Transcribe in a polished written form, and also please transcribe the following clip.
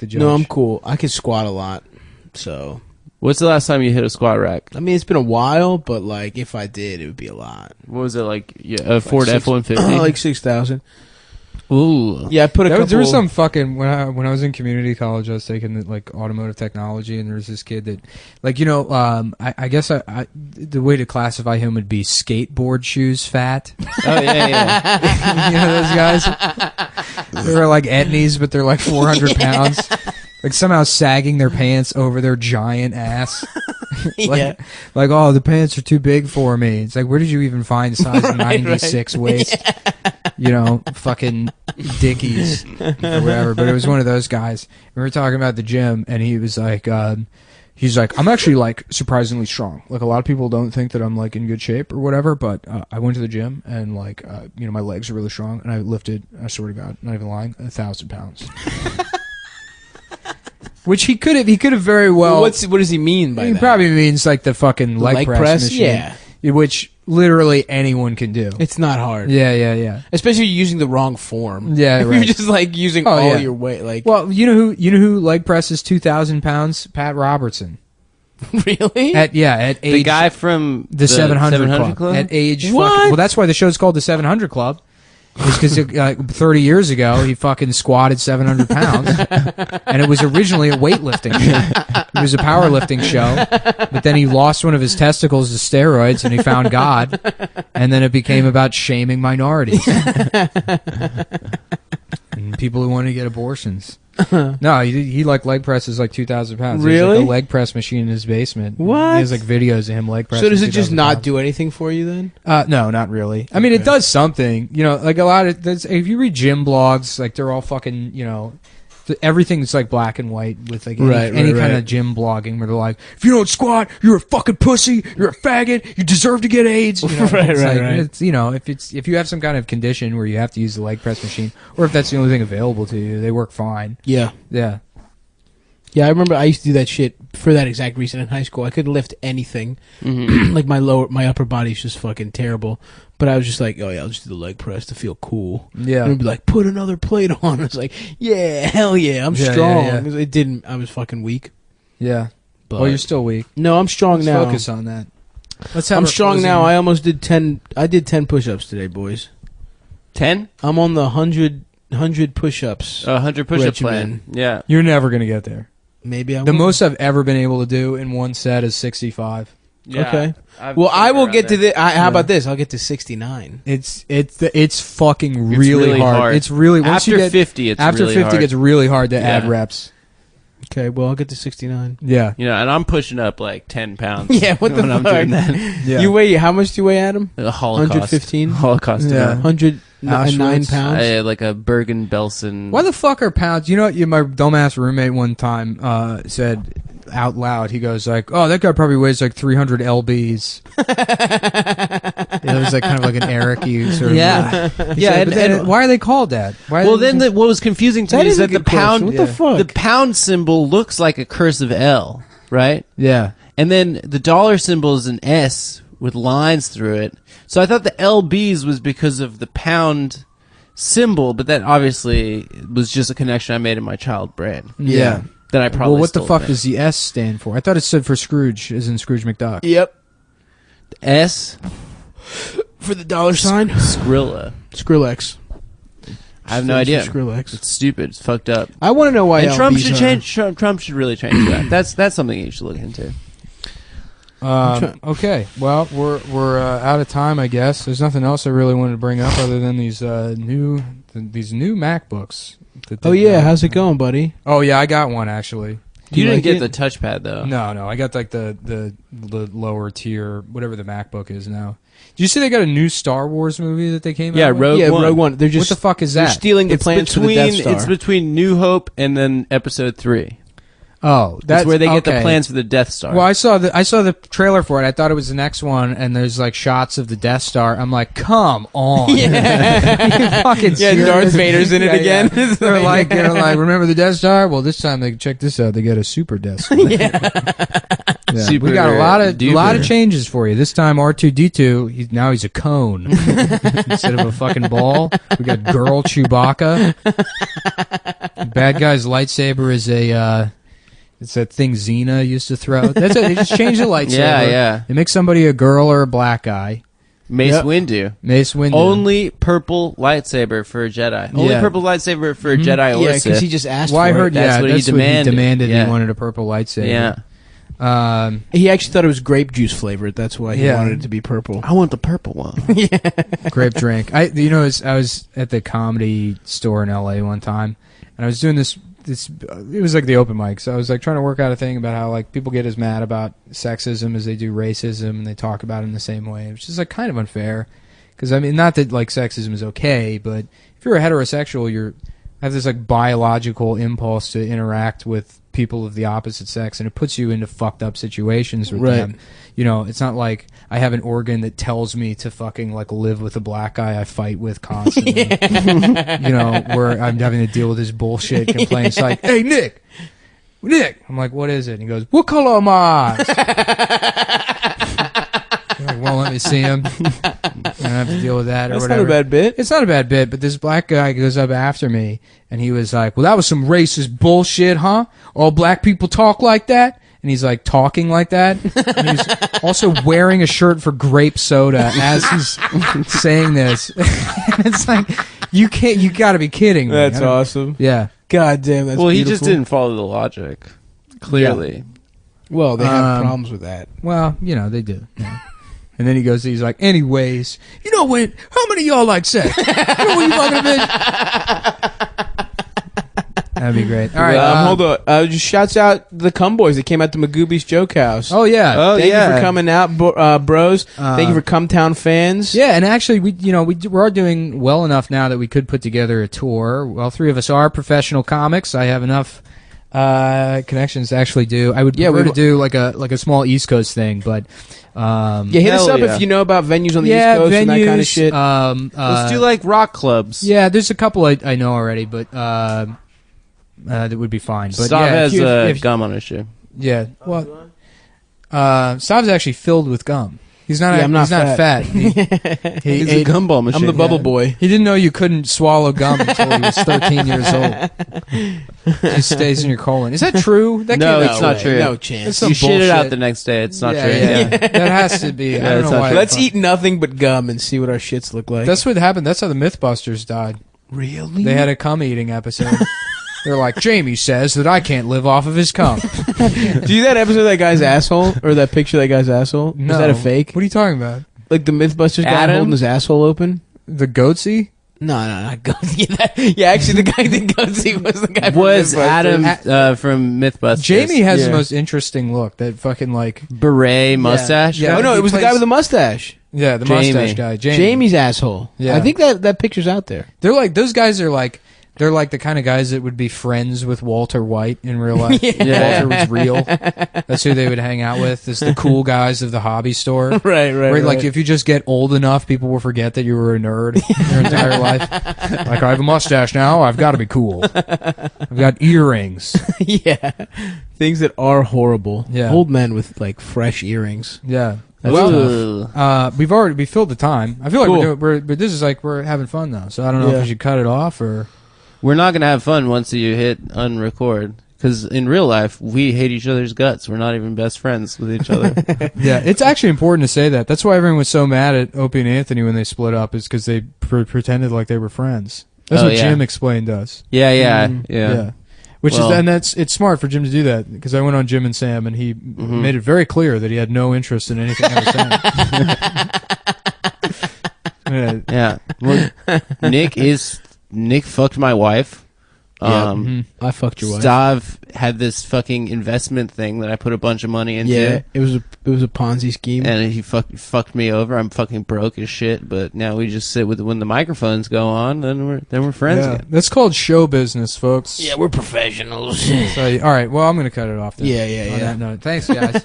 the judge. No, I'm cool. I can squat a lot, so. What's the last time you hit a squat rack? I mean, it's been a while, but like if I did, it would be a lot. What was it like? Yeah, a Ford F-150, like 6,000. Ooh, Yeah, I put a couple. There was some fucking when I was in community college, I was taking like automotive technology, and there was this kid that, like, you know, I guess the way to classify him would be skateboard shoes fat. Oh yeah. You know those guys? They're like etnies, but they're like 400 pounds. Like somehow sagging their pants over their giant ass. Like, oh, the pants are too big for me. It's like, where did you even find size 96 waist? Yeah. You know, fucking Dickies or whatever. But it was one of those guys. We were talking about the gym, and he was like, I'm actually like surprisingly strong. Like a lot of people don't think that I'm like in good shape or whatever, but I went to the gym and like, you know, my legs are really strong, and I lifted, I swear to God, not even lying, 1,000 pounds. Which he could have very well. What does he mean by that? He probably means like the fucking leg press machine, yeah. Which literally anyone can do. It's not hard. Yeah. Especially if you're using the wrong form. Yeah, if right. you're just like using all your weight. Like, well, you know who leg presses 2,000 pounds? Pat Robertson. Really? At age, the guy from the 700 Club. At age, well, that's why the show's called the 700 Club. It's because 30 years ago, he fucking squatted 700 pounds. And it was originally a weightlifting show. It was a powerlifting show. But then he lost one of his testicles to steroids, and he found God. And then it became about shaming minorities. And people who want to get abortions. No, he like leg presses like 2,000 pounds. Really? There's like a leg press machine in his basement. What? He has like videos of him leg pressing. So does it just not pounds. do anything for you then? No, not really. I mean, it does something. You know, like a lot of if you read gym blogs, like they're all fucking, you know, everything's like black and white with like any kind of gym blogging where they're like, if you don't squat, you're a fucking pussy, you're a faggot, you deserve to get AIDS. You know? Right. It's, you know, if you have some kind of condition where you have to use the leg press machine, or if that's the only thing available to you, they work fine. Yeah. Yeah, I remember I used to do that shit for that exact reason in high school. I couldn't lift anything. Mm-hmm. Like my upper body's just fucking terrible. But I was just like, oh yeah, I'll just do the leg press to feel cool. Yeah. And I'd be like, put another plate on. I was like, yeah, hell yeah, I'm strong. Yeah. It didn't. I was fucking weak. Yeah. But Well, you're still weak. No, I'm strong Let's now. focus on that. Let's have I'm our strong closing- now. I almost did 10. I did 10 push-ups today, boys. 10? I'm on the 100 push-ups. 100 push-up regimen. plan. Yeah. You're never gonna get there. Maybe I will. The most I've ever been able to do in one set is 65. Yeah. Okay. I've Well, I will around get to there. the. How about this? I'll get to 69. It's fucking really, really hard. It's really once After you get 50, it's after really 50 hard. gets really hard to Yeah. add reps. Okay, well, I'll get to 69. Yeah. You know, and I'm pushing up like 10 pounds. Yeah, what the when fuck? I'm doing that. Yeah. You weigh, how much do you weigh, Adam? The Holocaust. 115? Holocaust. Yeah. Yeah. 109 Auschwitz. pounds? I had like a Bergen-Belsen. Why the fuck are pounds? You know, my dumbass roommate one time said out loud, he goes like, "Oh, that guy probably weighs like 300 lbs." It was like kind of like an Eric-y sort of. Yeah. He Yeah, said, but then why are they called that? Why Well, then what was confusing to That me is is a that the good question. pound, What the fuck? the pound symbol looks like a cursive L, right? yeah. And then the dollar symbol is an S with lines through it. So I thought the LBs was because of the pound symbol, but that obviously was just a connection I made in my child brain. Yeah. Then I probably Well, what the still fuck think. does the S stand for? I thought it stood for Scrooge, as in Scrooge McDuck. Yep. S? For the dollar sign? Skrilla. Skrillex. I have no idea. Skrillex. It's stupid. It's fucked up. I want to know why And Trump LBs should are- change. Trump should really change that. That's something you should look into. Okay, well, we're out of time, I guess. There's nothing else I really wanted to bring up other than these new MacBooks. Oh, yeah. How's it going, buddy? Oh yeah, I got one actually. You you didn't like get it? the touchpad though. No, I got like the lower tier, whatever the MacBook is now. Did you see they got a new Star Wars movie that they came Yeah, out with? Rogue One. Rogue One. They're just What the fuck is they're that? stealing the It's plans for the Death Star. It's between New Hope and then Episode 3. Oh, That's where they get the okay. plans for the Death Star. Well, I saw the trailer for it. I thought it was the next one, and there's like shots of the Death Star. I'm like, come on, Yeah. You fucking Yeah, serious? Darth Vader's in it Yeah, again. yeah. They're like, remember the Death Star? Well, this time they check this out. They get a super Death Star. Yeah. Yeah. Super We got a lot of duper. changes for you. This time R2D2, now he's a cone instead of a fucking ball. We got girl Chewbacca. Bad guy's lightsaber is it's that thing Xena used to throw. That's it. They just changed the lightsaber. Yeah. They make somebody a girl or a black guy. Mace Yep. Windu. Mace Windu. Only purple lightsaber for a Jedi. Only Yeah. purple lightsaber for a Jedi or Yeah, Sith. because he just asked Well, I for heard. it. That's what he demanded. He demanded. Yeah. He wanted a purple lightsaber. Yeah. He actually thought it was grape juice flavored. That's why he Yeah. wanted it to be purple. I want the purple one. Grape drink. I was at the comedy store in LA one time, and I was doing this. It was like the open mic, so I was like trying to work out a thing about how like people get as mad about sexism as they do racism, and they talk about it in the same way, which is like kind of unfair. Because I mean, not that like sexism is okay, but if you're a heterosexual, you have this like biological impulse to interact with people of the opposite sex, and it puts you into fucked up situations with Right. them. You know, it's not like I have an organ that tells me to fucking like live with a black guy I fight with constantly. You know, where I'm having to deal with this bullshit complaints like, "Hey Nick, I'm like, what is it? And he goes, "What color am I?" I'm like, well, let me see him. I don't have to deal with that or That's whatever. not a bad bit. It's not a bad bit, but this black guy goes up after me, and he was like, "Well, that was some racist bullshit, huh? All black people talk like that?" And he's like talking like that. And he's also wearing a shirt for grape soda as he's saying this. And it's like, you got to be kidding me. That's I don't- awesome. Yeah. God damn, that's Well, he beautiful. just didn't follow the logic. Clearly. Well, they have Um, problems with that. Well, you know, they do. Yeah. And then he's like, anyways, you know when, how many of y'all like sex? You know when you fucking a bitch? That'd be great. All right. Hold on. Just shouts out the Cum Boys that came out to Magooby's Joke House. Oh, yeah. Oh, Thank yeah. you for coming out, bros. Thank you for Cum Town fans. Yeah, and actually, we are doing well enough now that we could put together a tour. Well, three of us are professional comics. I have enough connections to actually do. I would prefer to do like a small East Coast thing, but Yeah, hit us Hell up yeah. if you know about venues on the yeah, East Coast venues, and that kind of shit. Let's do like rock clubs. yeah, there's a couple I know already, but that would be fine. But Stav yeah, has if gum on his shoe. yeah, well, Stav's actually filled with gum. He's not. Yeah, I'm not he's not fat. He He's ate- a gumball machine. I'm the bubble boy. He didn't know you couldn't swallow gum until he was 13 years old. It just stays in your colon. Is that true? That No, can't it's be not true. true. No That's chance. some You shit it out bullshit. the next day. It's not Yeah, true. yeah. That has to be. I Yeah, don't it's know not why. true. Let's eat nothing but gum and see what our shits look like. That's what happened. That's how the Mythbusters died. really. They had a cum eating episode. They're like, Jamie says that I can't live off of his cum. Do you see that episode of that guy's asshole or that picture of that guy's asshole? No. Is that a fake? What are you talking about? Like the MythBusters guy Adam? holding his asshole open? The goatsy? No, not Goatsy. Yeah, actually, the guy that Goatsy was the guy. From Was Mythbusters. Adam from Mythbusters. Jamie has Yeah. the most interesting look. That fucking like, beret mustache. Yeah. Oh no, he it was the guy plays- with the mustache. yeah, the Jamie. mustache guy. Jamie's asshole. Yeah. I think that picture's out there. They're like, those guys are like, they're like the kind of guys that would be friends with Walter White in real life. Yeah. Walter was real. That's who they would hang out with. Is the cool guys of the hobby store. Right. Where like if you just get old enough, people will forget that you were a nerd your entire life. Like I have a mustache now, I've got to be cool. I've got earrings. yeah, things that are horrible. Yeah. Old men with like fresh earrings. Yeah. That's Well, tough. We filled the time. I feel like Cool. but this is like we're having fun though. So I don't know Yeah. if we should cut it off or. we're not gonna have fun once you hit unrecord. Because in real life, we hate each other's guts. We're not even best friends with each other. Yeah, it's actually important to say that. That's why everyone was so mad at Opie and Anthony when they split up, is because they pretended like they were friends. That's Oh, what yeah. Jim explained to us. yeah. Which Well- is, and it's smart for Jim to do that, because I went on Jim and Sam and he made it very clear that he had no interest in anything I was saying. Yeah. Yeah. Well, Nick fucked my wife. I fucked your wife. Stav had this fucking investment thing that I put a bunch of money into. Yeah, it was a Ponzi scheme. And he fucked me over. I'm fucking broke as shit. But now we just sit with when the microphones go on. Then we're friends Yeah. again. That's called show business, folks. Yeah, we're professionals. So, all right, well, I'm going to cut it off then. Yeah. On that note. Thanks, guys.